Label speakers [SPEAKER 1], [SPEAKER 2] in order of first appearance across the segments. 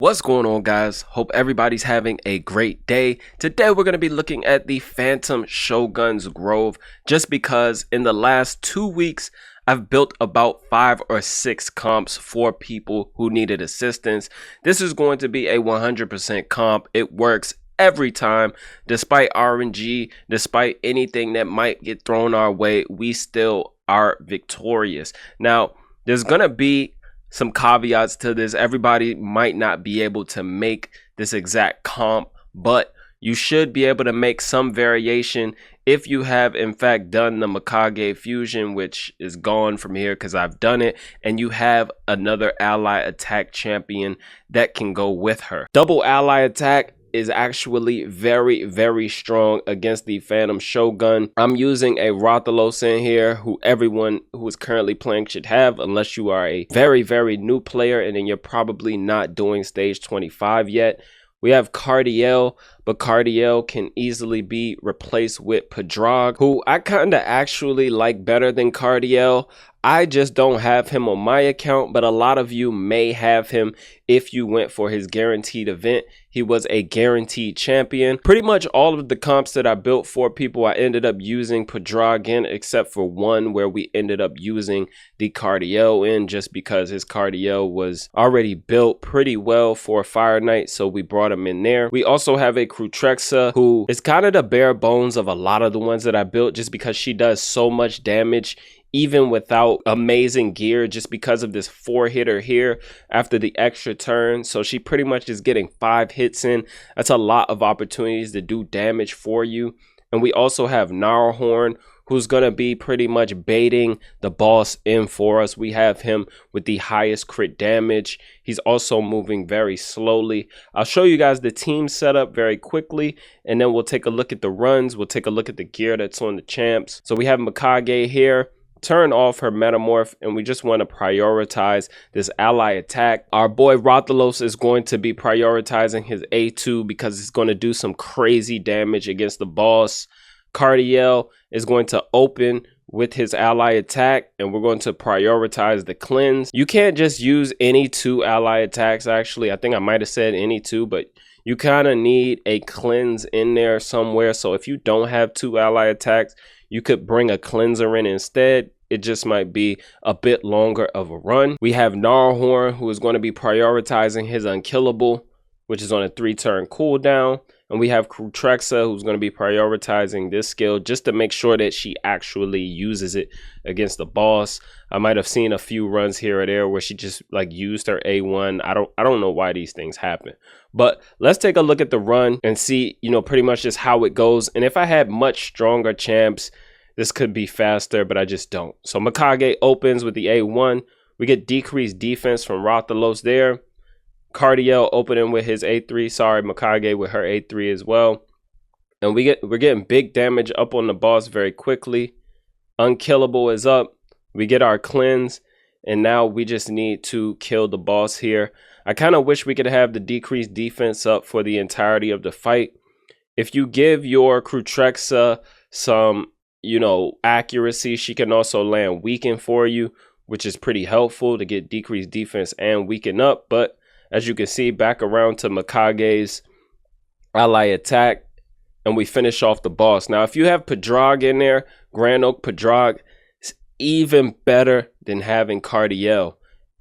[SPEAKER 1] What's going on, guys? Hope everybody's having a great day. Today we're going to be looking at the Phantom Shogun's Grove, just because in the last 2 weeks I've built about 5 or 6 comps for people who needed assistance. This is going to be a 100% comp. It works every time. Despite RNG, despite anything that might get thrown our way, we still are victorious. Now, there's going to be some caveats to this. Everybody might not be able to make this exact comp, but you should be able to make some variation if you have in fact done the Mikage fusion, which is gone from here because I've done it, and you have another ally attack champion that can go with her. Double ally attack is actually very strong against the Phantom Shogun. I'm using a Rathalos in here, who everyone who is currently playing should have, unless you are a very new player and then you're probably not doing stage 25 yet. We have Cardiel, but Cardiel can easily be replaced with Padrag, who I kind of actually like better than Cardiel. I just don't have him on my account, but a lot of you may have him if you went for his guaranteed event. He was a guaranteed champion. Pretty much all of the comps that I built for people, I ended up using Padrag in, except for one where we ended up using the Cardiel in, just because his Cardiel was already built pretty well for Fire Knight, so we brought him in there. We also have a Krutrexa, who is kind of the bare bones of a lot of the ones that I built, just because she does so much damage even without amazing gear, just because of this 4-hitter here after the extra turn. So she pretty much is getting 5 hits in. That's a lot of opportunities to do damage for you. And we also have Gnarlhorn, who's going to be pretty much baiting the boss in for us. We have him with the highest crit damage. He's also moving very slowly. I'll show you guys the team setup very quickly, and then we'll take a look at the runs. We'll take a look at the gear that's on the champs. So we have Mikage here. Turn off her metamorph, and we just want to prioritize this ally attack. Our boy Rathalos is going to be prioritizing his A2 because it's going to do some crazy damage against the boss. Cardiel is going to open with his ally attack, and we're going to prioritize the cleanse. You can't just use any 2 ally attacks. Actually, I think I might have said any 2, but you kind of need a cleanse in there somewhere. So if you don't have 2 ally attacks, you could bring a cleanser in instead. It just might be a bit longer of a run. We have Gnarlhorn, who is going to be prioritizing his unkillable, which is on a 3-turn cooldown. And we have Krutrexa, who's going to be prioritizing this skill just to make sure that she actually uses it against the boss. I might have seen a few runs here or there where she just like used her A1. I don't know why these things happen. But let's take a look at the run and see, pretty much just how it goes. And if I had much stronger champs, this could be faster, but I just don't. So Mikage opens with the A1. We get decreased defense from Rathalos there. Cardiel opening with his A3. Sorry, Mikage with her A3 as well. And we're getting big damage up on the boss very quickly. Unkillable is up. We get our cleanse, and now we just need to kill the boss here. I kind of wish we could have the decreased defense up for the entirety of the fight. If you give your Krutrexa some, accuracy, she can also land weaken for you, which is pretty helpful to get decreased defense and weaken up. But as you can see, back around to Mikage's ally attack, and we finish off the boss. Now, if you have Padrag in there, Grand Oak Padrag is even better than having Cardiel.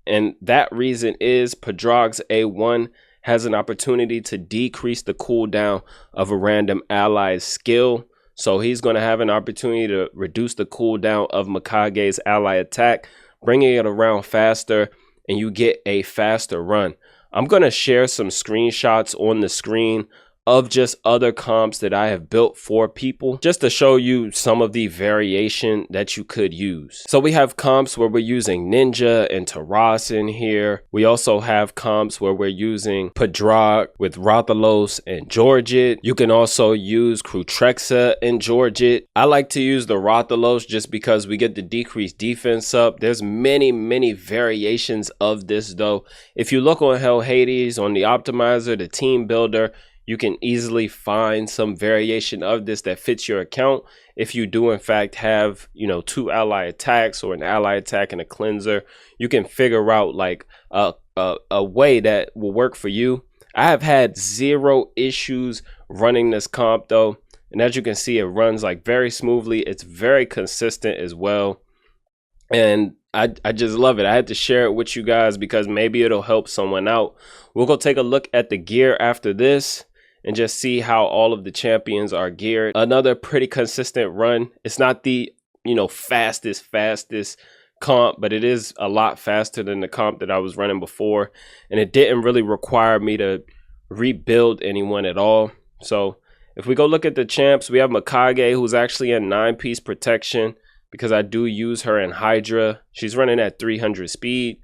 [SPEAKER 1] And that reason is Padrag's A1 has an opportunity to decrease the cooldown of a random ally's skill. So he's going to have an opportunity to reduce the cooldown of Mikage's ally attack, bringing it around faster, and you get a faster run. I'm going to share some screenshots on the screen of just other comps that I have built for people, just to show you some of the variation that you could use. So we have comps where we're using Ninja and Taras in here. We also have comps where we're using Padrag with Rathalos and Georgit. You can also use Krutrexa and Georgit. I like to use the Rathalos just because we get the decreased defense up. There's many variations of this though. If you look on Hell Hades, on the optimizer, the team builder, you can easily find some variation of this that fits your account. If you do in fact have, you know, 2 ally attacks or an ally attack and a cleanser, you can figure out like a way that will work for you. I have had 0 issues running this comp though, and as you can see, it runs like very smoothly. It's very consistent as well, and I just love it. I had to share it with you guys because maybe it'll help someone out. We'll go take a look at the gear after this and just see how all of the champions are geared. Another pretty consistent run. It's not the, you know, fastest comp, but it is a lot faster than the comp that I was running before, and it didn't really require me to rebuild anyone at all. So if we go look at the champs, we have Mikage, who's actually in 9-piece protection because I do use her in Hydra. She's running at 300 speed.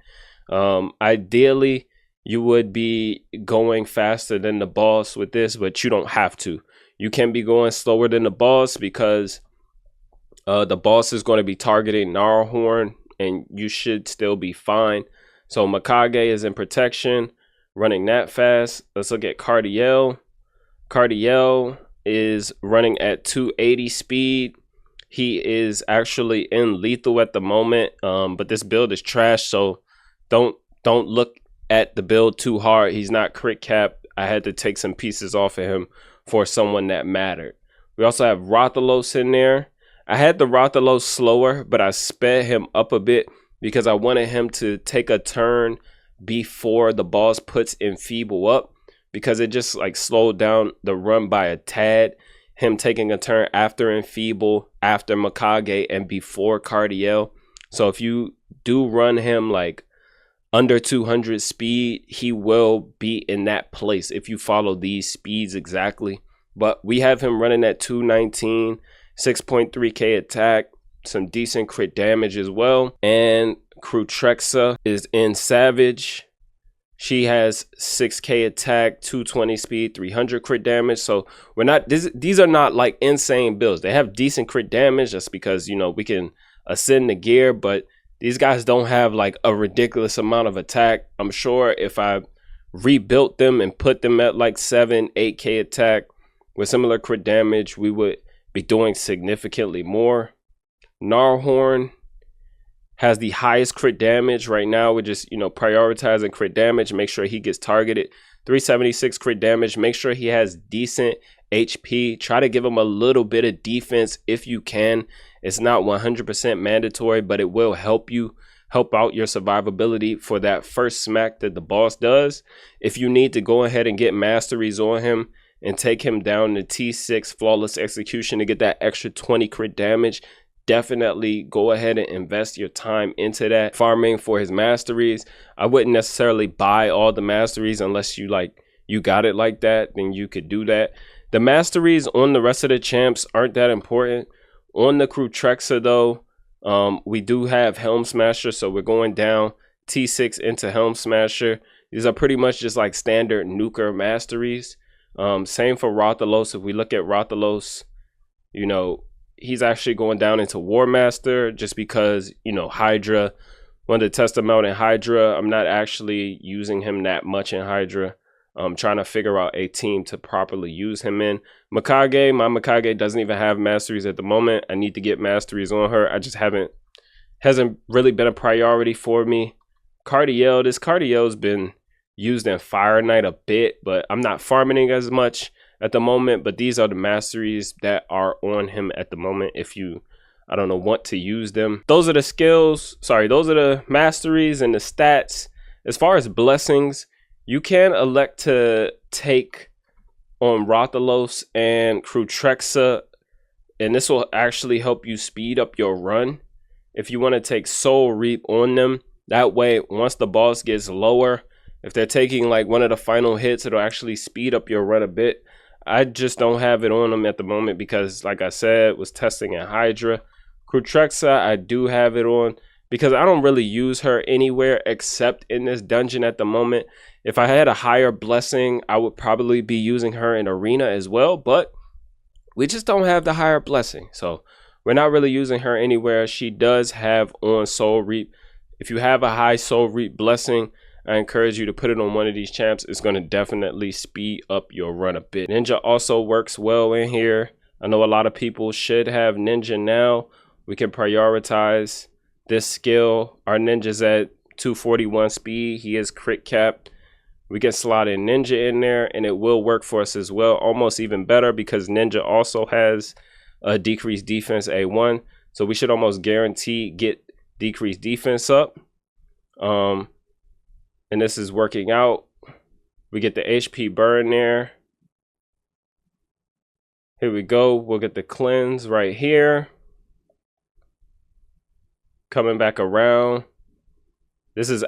[SPEAKER 1] Ideally you would be going faster than the boss with this, but you don't have to. You can be going slower than the boss because the boss is going to be targeting Gnarlhorn, and you should still be fine. So Mikage is in protection, running that fast. Let's look at Cardiel. Cardiel is running at 280 speed. He is actually in lethal at the moment, but this build is trash, so don't look at the build too hard. He's not crit capped. I had to take some pieces off of him for someone that mattered. We also have Rathalos in there. I had the Rathalos slower, but I sped him up a bit because I wanted him to take a turn before the boss puts Enfeeble up, because it just like slowed down the run by a tad. Him taking a turn after Enfeeble, after Mikage, and before Cardiel. So if you do run him like under 200 speed, he will be in that place if you follow these speeds exactly. But we have him running at 219, 6.3k attack, some decent crit damage as well. And Crutrexa is in Savage. She has 6k attack, 220 speed, 300 crit damage. So we're not, these are not like insane builds. They have decent crit damage just because, you know, we can ascend the gear, but these guys don't have like a ridiculous amount of attack. I'm sure if I rebuilt them and put them at like 7, 8k attack with similar crit damage, we would be doing significantly more. Gnarlhorn has the highest crit damage right now. We're just, you know, prioritizing crit damage, make sure he gets targeted. 376 crit damage. Make sure he has decent HP. Try to give him a little bit of defense if you can. It's not 100% mandatory, but it will help you, help out your survivability for that first smack that the boss does. If you need to go ahead and get masteries on him and take him down to T6 flawless execution to get that extra 20 crit damage, definitely go ahead and invest your time into that, farming for his masteries. I wouldn't necessarily buy all the masteries unless you got it like that, then you could do that. The masteries on the rest of the champs aren't that important. On the Crutrexa though, we do have Helm Smasher, so we're going down T6 into Helm Smasher. These are pretty much just like standard nuker masteries. Same for Rathalos. If we look at Rathalos, you know, he's actually going down into War Master just because, you know, Hydra, wanted to test him out in Hydra. I'm not actually using him that much in Hydra. I'm trying to figure out a team to properly use him in. Mikage, my Mikage doesn't even have masteries at the moment. I need to get masteries on her. I just hasn't really been a priority for me. Cardiel, this Cardiel's been used in Fire Knight a bit, but I'm not farming as much at the moment. But these are the masteries that are on him at the moment if you, I don't know, want to use them. Those are the skills, sorry, those are the masteries and the stats. As far as blessings, you can elect to take on Rathalos and Crutrexa, and this will actually help you speed up your run. If you want to take Soul Reap on them, that way once the boss gets lower, if they're taking like one of the final hits, it'll actually speed up your run a bit. I just don't have it on them at the moment because, like I said, was testing in Hydra. Crutrexa, I do have it on because I don't really use her anywhere except in this dungeon at the moment. If I had a higher blessing, I would probably be using her in Arena as well, but we just don't have the higher blessing. So we're not really using her anywhere. She does have on Soul Reap. If you have a high Soul Reap blessing, I encourage you to put it on one of these champs. It's going to definitely speed up your run a bit. Ninja also works well in here. I know a lot of people should have Ninja now. We can prioritize this skill. Our Ninja's at 241 speed. He is crit capped. We can slot in Ninja in there and it will work for us as well. Almost even better because Ninja also has a decreased defense A1. So we should almost guarantee get decreased defense up. And this is working out. We get the HP burn there. Here we go. We'll get the cleanse right here. Coming back around. This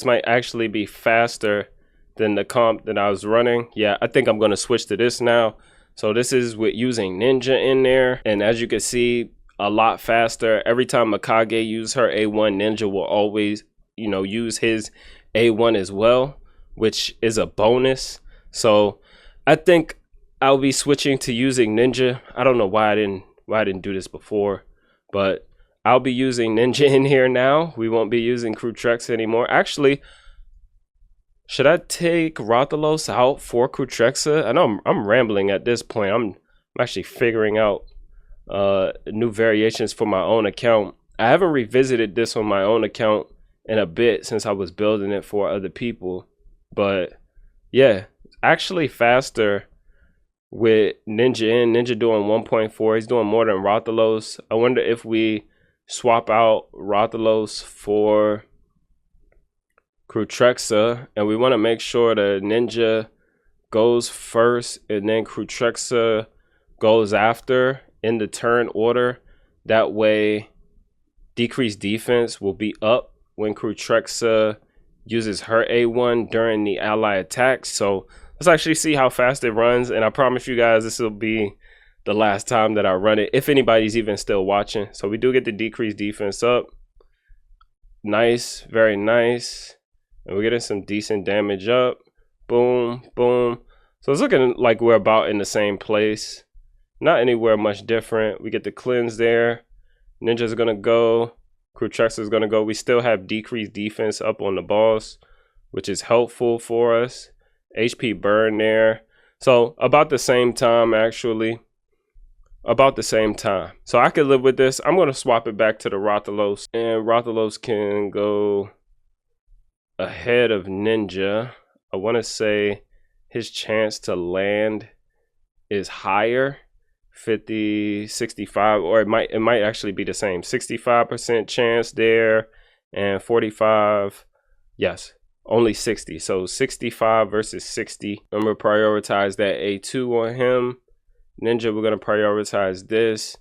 [SPEAKER 1] might actually be faster than the comp that I was running. Yeah, I think I'm going to switch to this now. So this is with using Ninja in there. And as you can see, a lot faster. Every time Mikage uses her A1, Ninja will always, use his A1 as well, which is a bonus. So I think I'll be switching to using Ninja. I don't know why I didn't do this before, but I'll be using Ninja in here now. We won't be using Krutrexa anymore. Actually, should I take Rathalos out for Krutrexa? I know I'm rambling at this point. I'm actually figuring out new variations for my own account. I haven't revisited this on my own account in a bit since I was building it for other people, but yeah, actually faster with Ninja doing 1.4. He's doing more than Rathalos. I wonder if we swap out Rathalos for Krutrexa, and we want to make sure that Ninja goes first and then Krutrexa goes after in the turn order. That way decreased defense will be up when Krutrexa uses her A1 during the ally attack. So let's actually see how fast it runs, and I promise you guys this will be the last time that I run it, if anybody's even still watching. So we do get the decreased defense up. Nice, very nice. And we're getting some decent damage up. Boom, boom. So it's looking like we're about in the same place. Not anywhere much different. We get the cleanse there. Ninja's gonna go. Krutrexa is gonna go. We still have decreased defense up on the boss, which is helpful for us. HP burn there. So about the same time, actually. About the same time. So I could live with this. I'm gonna swap it back to the Rathalos. And Rathalos can go ahead of Ninja. I wanna say his chance to land is higher. 50, 65, or it might actually be the same. 65% chance there and 45. Yes, only 60. So 65 versus 60. I'm gonna prioritize that A2 on him. Ninja, we're gonna prioritize this.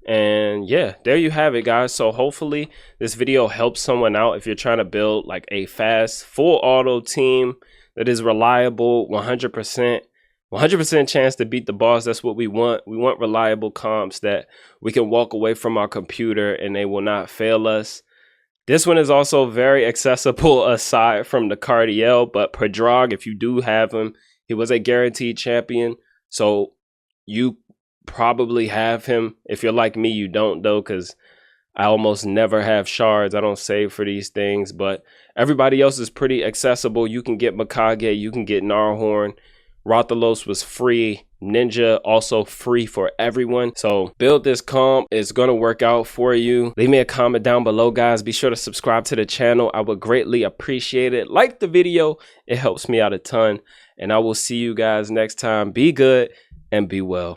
[SPEAKER 1] And yeah, there you have it, guys. So hopefully this video helps someone out if you're trying to build like a fast full auto team that is reliable. 100% chance to beat the boss. That's what we want. We want reliable comps that we can walk away from our computer and they will not fail us. This one is also very accessible aside from the Cardiel, but Pedrog, if you do have him, he was a guaranteed champion. So you probably have him. If you're like me, you don't though, because I almost never have shards. I don't save for these things, but everybody else is pretty accessible. You can get Mikage, you can get Gnarhorn. Rathalos was free. Ninja also free for everyone. So build this comp. It's gonna work out for you. Leave me a comment down below, guys. Be sure to subscribe to the channel. I would greatly appreciate it. Like the video. It helps me out a ton. And I will see you guys next time. Be good and be well.